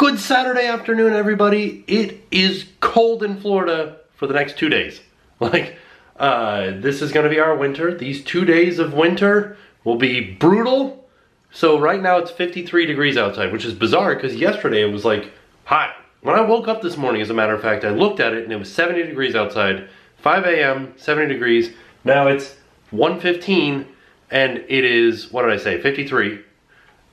Good Saturday afternoon, everybody. It is cold in Florida for the next 2 days. This is gonna be our winter. These 2 days of winter will be brutal. So right now it's 53 degrees outside, which is bizarre because yesterday it was like hot. When I woke up this morning, as a matter of fact, I looked at it and it was 70 degrees outside. 5 a.m., 70 degrees. Now it's 1:15 and it is, what did I say, 53.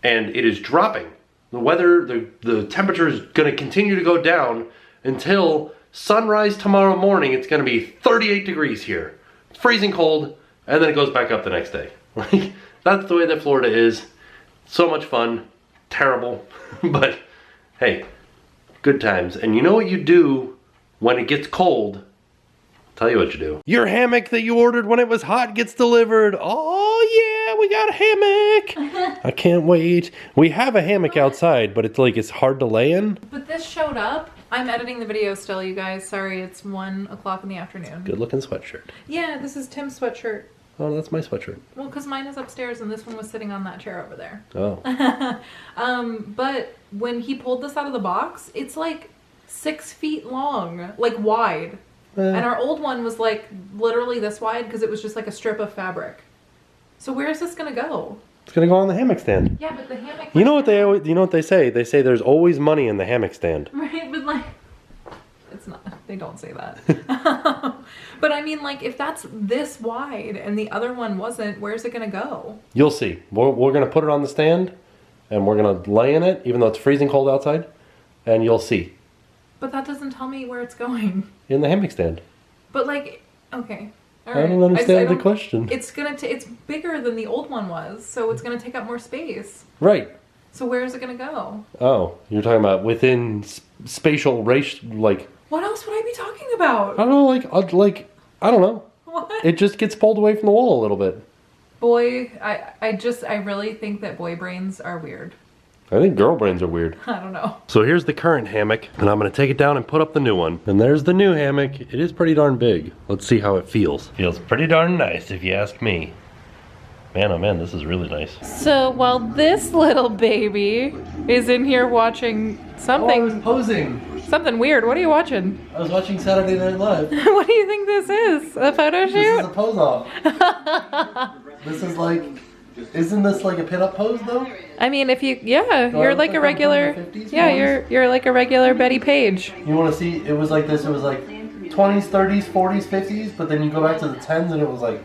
And it is dropping. The weather, the temperature is going to continue to go down until sunrise tomorrow morning. It's going to be 38 degrees here. Freezing cold, and then it goes back up the next day. That's the way that Florida is. So much fun. Terrible. But hey, good times. And you know what you do when it gets cold? I'll tell you what you do. Your hammock that you ordered when it was hot gets delivered. Oh yeah, we got a hammock. I can't wait. We have a hammock outside, but it's hard to lay in. But this showed up. I'm editing the video still, you guys. Sorry, it's 1 o'clock in the afternoon. Good looking sweatshirt. Yeah, this is Tim's sweatshirt. Oh, that's my sweatshirt. Well, because mine is upstairs and this one was sitting on that chair over there. Oh. But when he pulled this out of the box, it's like 6 feet long, like wide. And our old one was like literally this wide because it was just like a strip of fabric. So where is this gonna go? It's gonna go on the hammock stand. Yeah, but the hammock. You know what they say? They say there's always money in the hammock stand. Right, but like, it's not. They don't say that. But I mean, like, if that's this wide and the other one wasn't, where's it gonna go? You'll see. We're gonna put it on the stand, and we're gonna lay in it, even though it's freezing cold outside, and you'll see. But that doesn't tell me where it's going. In the hammock stand. But like, okay. All I right. don't understand the question. It's bigger than the old one was, so it's gonna take up more space. Right. So where is it gonna go? Oh, you're talking about within spatial race, like. What else would I be talking about? I don't know, like I don't know. What? It just gets pulled away from the wall a little bit. Boy, I really think that boy brains are weird. I think girl brains are weird. I don't know. So here's the current hammock, and I'm gonna take it down and put up the new one. And there's the new hammock. It is pretty darn big. Let's see how it feels. Feels pretty darn nice, if you ask me. Man, oh man, this is really nice. So while this little baby is in here watching something. Oh, I was posing. Something weird. What are you watching? I was watching Saturday Night Live. What do you think this is? A photo shoot? This is a pose off. This is like, isn't this like a pinup pose though? I mean, if you, you're like a regular, you're like a regular Betty Page. You want to see, it was like this, it was like 20s, 30s, 40s, 50s, but then you go back to the 10s and it was like.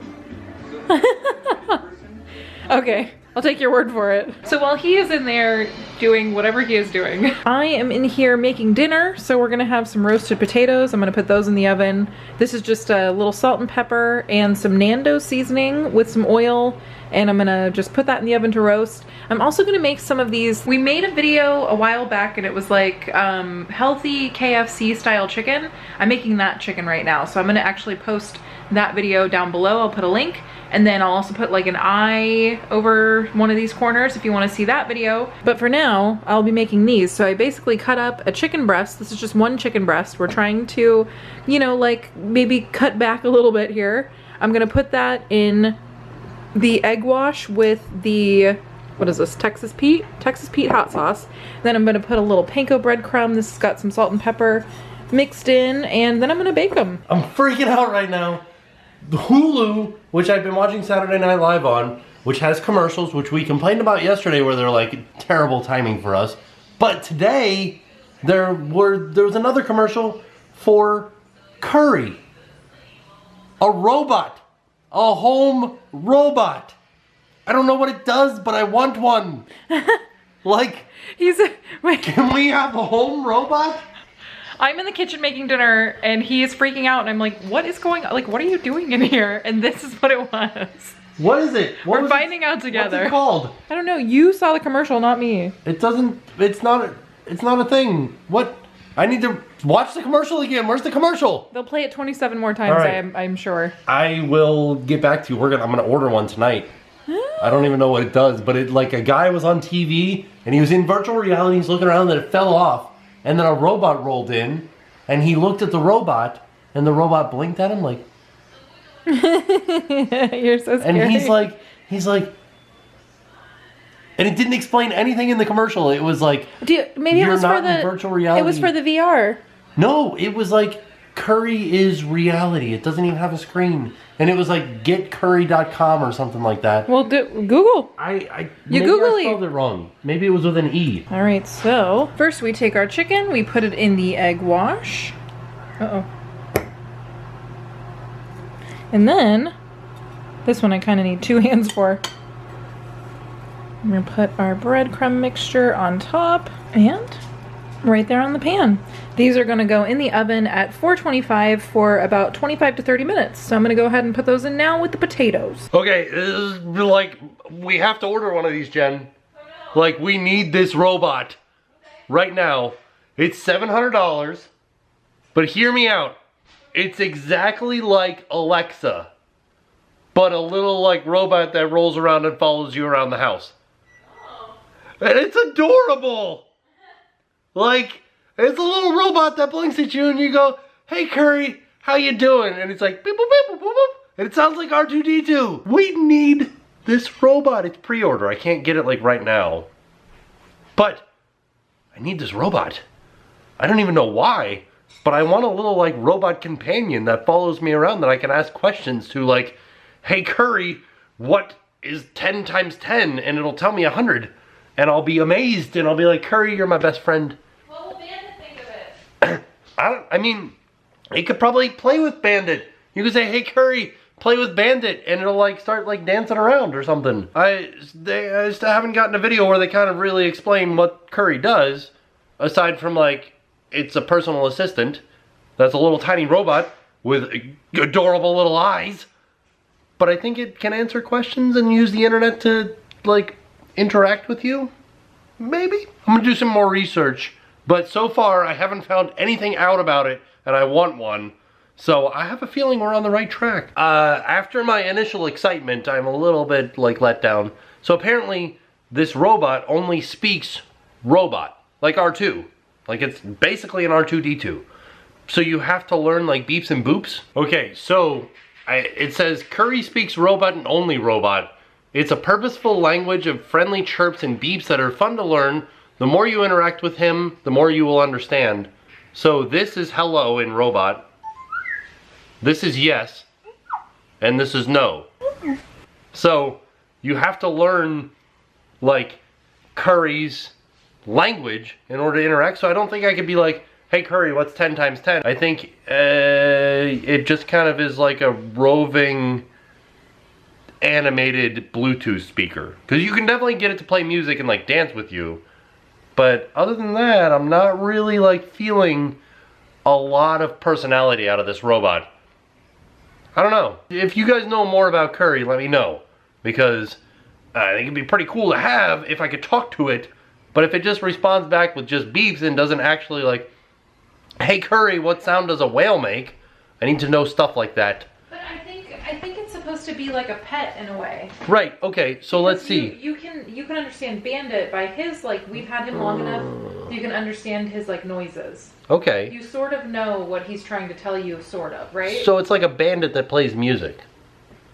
Okay, I'll take your word for it. So while he is in there doing whatever he is doing, I am in here making dinner. So we're gonna have some roasted potatoes. I'm gonna put those in the oven. This is just a little salt and pepper and some Nando seasoning with some oil. And I'm gonna just put that in the oven to roast. I'm also gonna make some of these. We made a video a while back and it was like healthy KFC style chicken. I'm making that chicken right now. So I'm gonna actually post that video down below. I'll put a link. And then I'll also put like an eye over one of these corners if you want to see that video. But for now, I'll be making these. So I basically cut up a chicken breast. This is just one chicken breast. We're trying to, you know, like maybe cut back a little bit here. I'm gonna put that in the egg wash with the, what is this, Texas Pete hot sauce. Then I'm gonna put a little panko breadcrumb. This has got some salt and pepper mixed in, and then I'm gonna bake them. I'm freaking out right now. The Hulu, which I've been watching Saturday Night Live on, which has commercials, which we complained about yesterday where they're like terrible timing for us. But today, there was another commercial for curry. A robot. A home robot. I don't know what it does, but I want one. Like, wait. Can we have a home robot? I'm in the kitchen making dinner and he is freaking out and I'm like, what is going on? Like, what are you doing in here? And this is what it was. What is it? We're finding out together. What's it called? I don't know. You saw the commercial, not me. It's not a thing. What? I need to watch the commercial again. Where's the commercial? They'll play it 27 more times, right. I'm sure. I will get back to you. I'm gonna order one tonight. I don't even know what it does, but it, like, a guy was on TV and he was in virtual reality, he's looking around and it fell off. And then a robot rolled in, and he looked at the robot, and the robot blinked at him like. You're so scary. And he's like, And it didn't explain anything in the commercial. It was like, maybe it was for the virtual reality. It was for the VR. No, it was like Curry is reality. It doesn't even have a screen. And it was like getcurry.com or something like that. Well, Google. Maybe I spelled it wrong. Maybe it was with an E. All right, so first we take our chicken, we put it in the egg wash. Uh-oh. And then, this one I kind of need 2 hands for. I'm gonna put our breadcrumb mixture on top and right there on the pan. These are gonna go in the oven at 425 for about 25 to 30 minutes. So I'm gonna go ahead and put those in now with the potatoes. Okay, this is like, we have to order one of these, Jen. Like, we need this robot right now. It's $700, but hear me out. It's exactly like Alexa, but a little like robot that rolls around and follows you around the house. And it's adorable. Like, it's a little robot that blinks at you and you go, "Hey Curry, how you doing?" And it's like, beep, boop, beep, boop, boop, boop. And it sounds like R2-D2. We need this robot. It's pre-order. I can't get it like right now. But I need this robot. I don't even know why, but I want a little like robot companion that follows me around that I can ask questions to, like, "Hey Curry, what is 10 times 10? And it'll tell me 100. And I'll be amazed and I'll be like, "Curry, you're my best friend." What will Bandit think of it? I mean, it could probably play with Bandit. You could say, "Hey Curry, play with Bandit," and it'll like start like dancing around or something. I just haven't gotten a video where they kind of really explain what Curry does, aside from like, it's a personal assistant that's a little tiny robot with adorable little eyes. But I think it can answer questions and use the internet to like interact with you. Maybe. I'm gonna do some more research. But so far, I haven't found anything out about it, and I want one. So I have a feeling we're on the right track. After my initial excitement, I'm a little bit like let down. So apparently, this robot only speaks robot, like R2. Like it's basically an R2-D2. So you have to learn like beeps and boops. Okay, so it says Curry speaks robot and only robot. It's a purposeful language of friendly chirps and beeps that are fun to learn. The more you interact with him, the more you will understand. So this is hello in robot. This is yes. And this is no. So you have to learn like Curry's language in order to interact. So I don't think I could be like, "Hey Curry, what's 10 times 10? I think it just kind of is like a roving animated Bluetooth speaker. Because you can definitely get it to play music and like dance with you. But other than that, I'm not really like feeling a lot of personality out of this robot. I don't know. If you guys know more about Curry, let me know. Because I think it'd be pretty cool to have if I could talk to it. But if it just responds back with just beeps and doesn't actually like, "Hey Curry, what sound does a whale make?" I need to know stuff like that. But I think it's supposed to be like a pet in a way. Right, okay, so let's see. You can understand Bandit by his, like, we've had him long enough, you can understand his like noises. Okay. You sort of know what he's trying to tell you, sort of, right? So it's like a bandit that plays music.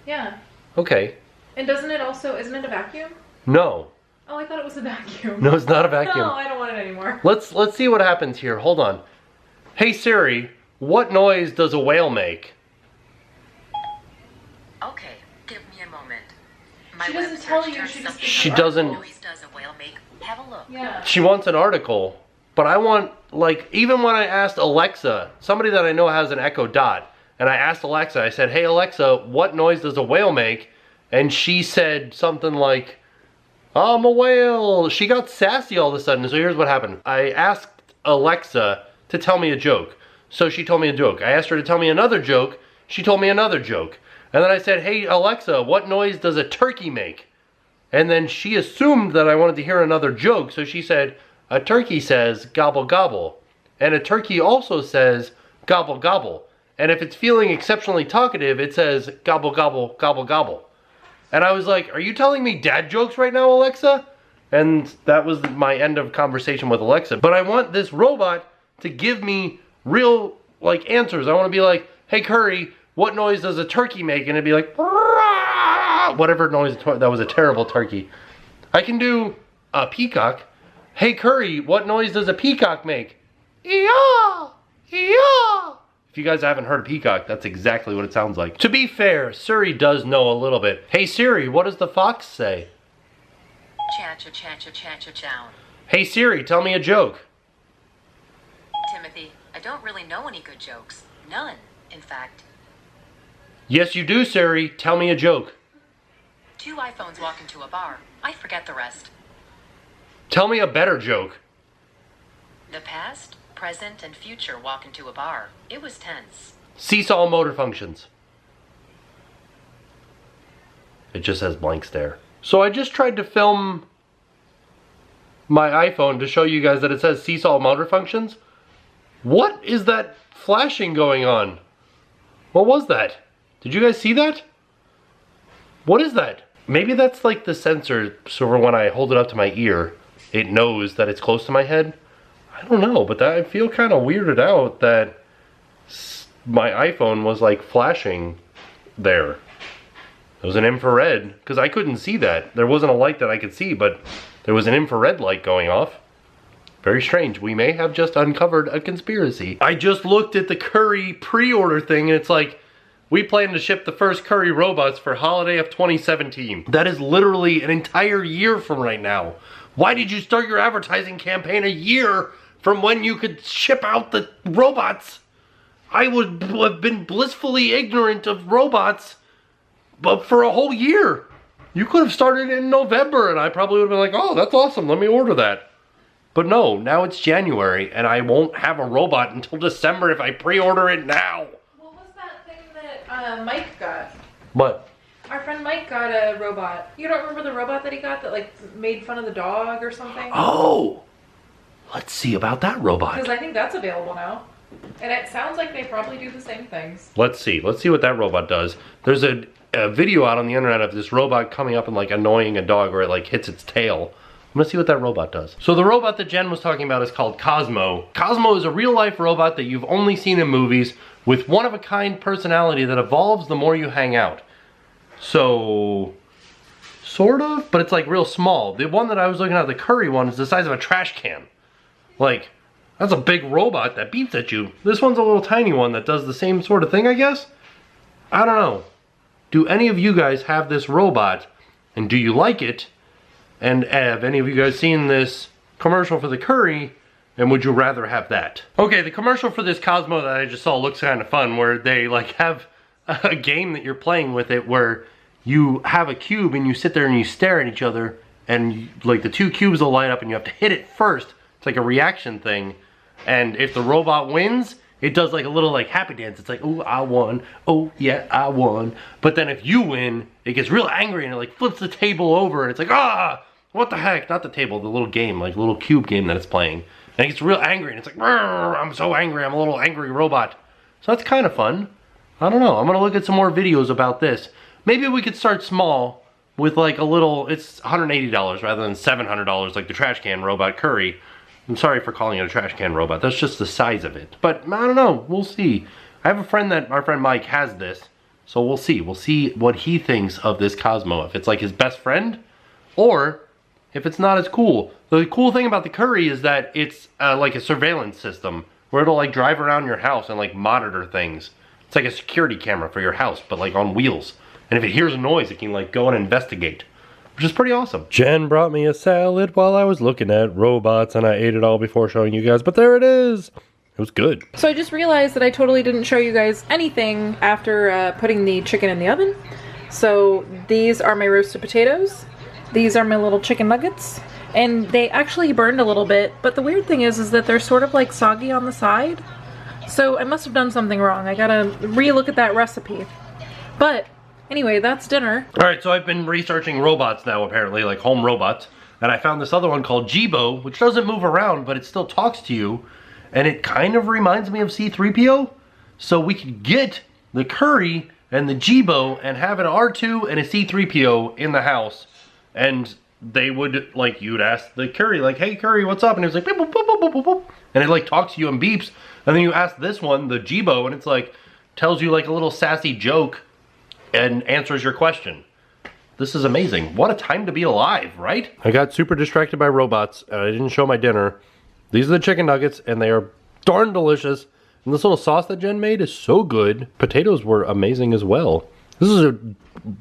Yeah. Okay. And isn't it a vacuum? No. Oh, I thought it was a vacuum. No, it's not a vacuum. No, I don't want it anymore. Let's see what happens here. Hold on. "Hey Siri, what noise does a whale make?" Okay, give me a moment. She doesn't tell you, She doesn't. Noise does a whale make? Have a look. Yeah. She wants an article, but I want, like, even when I asked Alexa, somebody that I know has an Echo Dot, and I asked Alexa, I said, "Hey Alexa, what noise does a whale make?" And she said something like, "I'm a whale." She got sassy all of a sudden, so here's what happened. I asked Alexa to tell me a joke, so she told me a joke. I asked her to tell me another joke, she told me another joke. And then I said, "Hey Alexa, what noise does a turkey make?" And then she assumed that I wanted to hear another joke, so she said, "A turkey says gobble gobble." And a turkey also says gobble gobble. And if it's feeling exceptionally talkative, it says gobble gobble gobble gobble. And I was like, "Are you telling me dad jokes right now, Alexa?" And that was my end of conversation with Alexa. But I want this robot to give me real like answers. I want to be like, "Hey Curry, what noise does a turkey make?" And it'd be like, "Rah!" Whatever noise. That was a terrible turkey. I can do a peacock. Hey Curry, what noise does a peacock make? Ee-yaw! Ee-yaw! If you guys haven't heard a peacock, that's exactly what it sounds like. To be fair, Siri does know a little bit. Hey Siri, what does the fox say? Cha-cha-cha-cha-cha-cha-chow. Hey Siri, tell me a joke. Timothy, I don't really know any good jokes. None, in fact. Yes you do, Siri. Tell me a joke. 2 iPhones walk into a bar. I forget the rest. Tell me a better joke. The past, present, and future walk into a bar. It was tense. Seesaw motor functions. It just says blank stare. So I just tried to film my iPhone to show you guys that it says seesaw motor functions. What is that flashing going on? What was that? Did you guys see that? What is that? Maybe that's like the sensor, so for when I hold it up to my ear, it knows that it's close to my head. I don't know, but I feel kind of weirded out that my iPhone was like flashing there. It was an infrared, because I couldn't see that. There wasn't a light that I could see, but there was an infrared light going off. Very strange. We may have just uncovered a conspiracy. I just looked at the Curry pre-order thing, and it's like, we plan to ship the first Curry robots for holiday of 2017. That is literally an entire year from right now. Why did you start your advertising campaign a year from when you could ship out the robots? I would have been blissfully ignorant of robots, but for a whole year. You could have started in November and I probably would have been like, oh, that's awesome, let me order that. But no, now it's January and I won't have a robot until December if I pre-order it now. What was that thing that Mike got? What? Our friend Mike got a robot. You don't remember the robot that he got that like made fun of the dog or something? Oh, let's see about that robot. Because I think that's available now. And it sounds like they probably do the same things. Let's see what that robot does. There's a video out on the internet of this robot coming up and like annoying a dog where it like hits its tail. I'm gonna see what that robot does. So the robot that Jen was talking about is called Cosmo. Cosmo is a real life robot that you've only seen in movies with one of a kind personality that evolves the more you hang out. So, sort of, but it's like real small. The one that I was looking at, the Curry one, is the size of a trash can. Like, that's a big robot that beeps at you. This one's a little tiny one that does the same sort of thing, I guess? I don't know. Do any of you guys have this robot? And do you like it? And have any of you guys seen this commercial for the Curry? And would you rather have that? Okay, the commercial for this Cosmo that I just saw looks kind of fun, where they like have a game that you're playing with it where you have a cube and you sit there and you stare at each other and like the 2 cubes will light up and you have to hit it first. It's like a reaction thing. And if the robot wins, it does like a little like happy dance. It's like, oh, I won. Oh, yeah, I won. But then if you win, it gets real angry and it like flips the table over and it's like, ah, what the heck? Not the table, the little game, like the little cube game that it's playing. And it gets real angry and it's like, I'm so angry, I'm a little angry robot. So that's kind of fun. I don't know, I'm gonna look at some more videos about this. Maybe we could start small with like a little, it's $180 rather than $700 like the trash can robot Curry. I'm sorry for calling it a trash can robot, that's just the size of it. But I don't know, we'll see. I have a friend that, our friend Mike has this, so we'll see. We'll see what he thinks of this Cosmo, if it's like his best friend, or if it's not as cool. The cool thing about the Curry is that it's like a surveillance system, where it'll like drive around your house and like monitor things. It's like a security camera for your house, but like on wheels. And if it hears a noise, it can like go and investigate, which is pretty awesome. Jen brought me a salad while I was looking at robots and I ate it all before showing you guys, but there it is. It was good. So I just realized that I totally didn't show you guys anything after putting the chicken in the oven. So these are my roasted potatoes. These are my little chicken nuggets. And they actually burned a little bit, but the weird thing is that they're sort of like soggy on the side. So I must have done something wrong. I gotta re-look at that recipe. But anyway, that's dinner. Alright, so I've been researching robots now, apparently, like home robots. And I found this other one called Jibo, which doesn't move around, but it still talks to you. And it kind of reminds me of C-3PO. So we could get the Curry and the Jibo and have an R2 and a C-3PO in the house. And they would, like, you'd ask the Curry, like, hey Curry, what's up? And it was like, beep, boop, boop, boop, boop, boop. And it like talks to you and beeps. And then you ask this one, the Jibo, and it's like, tells you like a little sassy joke and answers your question. This is amazing. What a time to be alive, right? I got super distracted by robots and I didn't show my dinner. These are the chicken nuggets and they are darn delicious. And this little sauce that Jen made is so good. Potatoes were amazing as well. This is a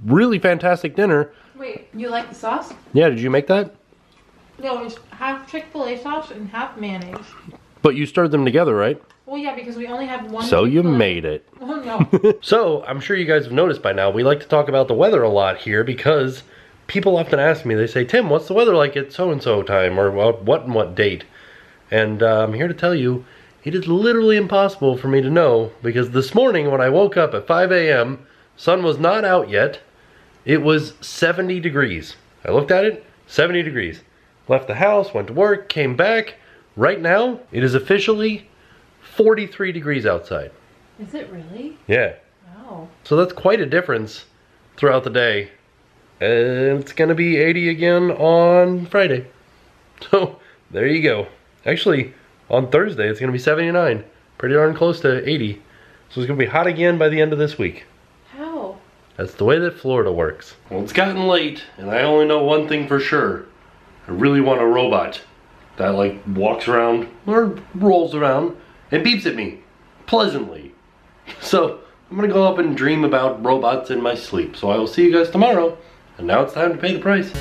really fantastic dinner. Wait, you like the sauce? Yeah, did you make that? No, it's half Chick-fil-A sauce and half mayonnaise. But you stirred them together, right? Well, yeah, because we only have one. So you made it. Oh, no. So, I'm sure you guys have noticed by now, we like to talk about the weather a lot here because people often ask me, they say, Tim, what's the weather like at so-and-so time or what and what date? And I'm here to tell you, it is literally impossible for me to know because this morning when I woke up at 5 a.m., sun was not out yet. It was 70 degrees. I looked at it, 70 degrees. Left the house, went to work, came back. Right now, it is officially 43 degrees outside. Is it really? Yeah. Wow. So that's quite a difference throughout the day. And it's gonna be 80 again on Friday. So there you go. Actually, on Thursday, it's gonna be 79. Pretty darn close to 80. So it's gonna be hot again by the end of this week. How? That's the way that Florida works. Well, it's gotten late, and I only know one thing for sure. I really want a robot that like walks around or rolls around and beeps at me pleasantly. So I'm gonna go up and dream about robots in my sleep. So I will see you guys tomorrow. And now it's time to pay the price.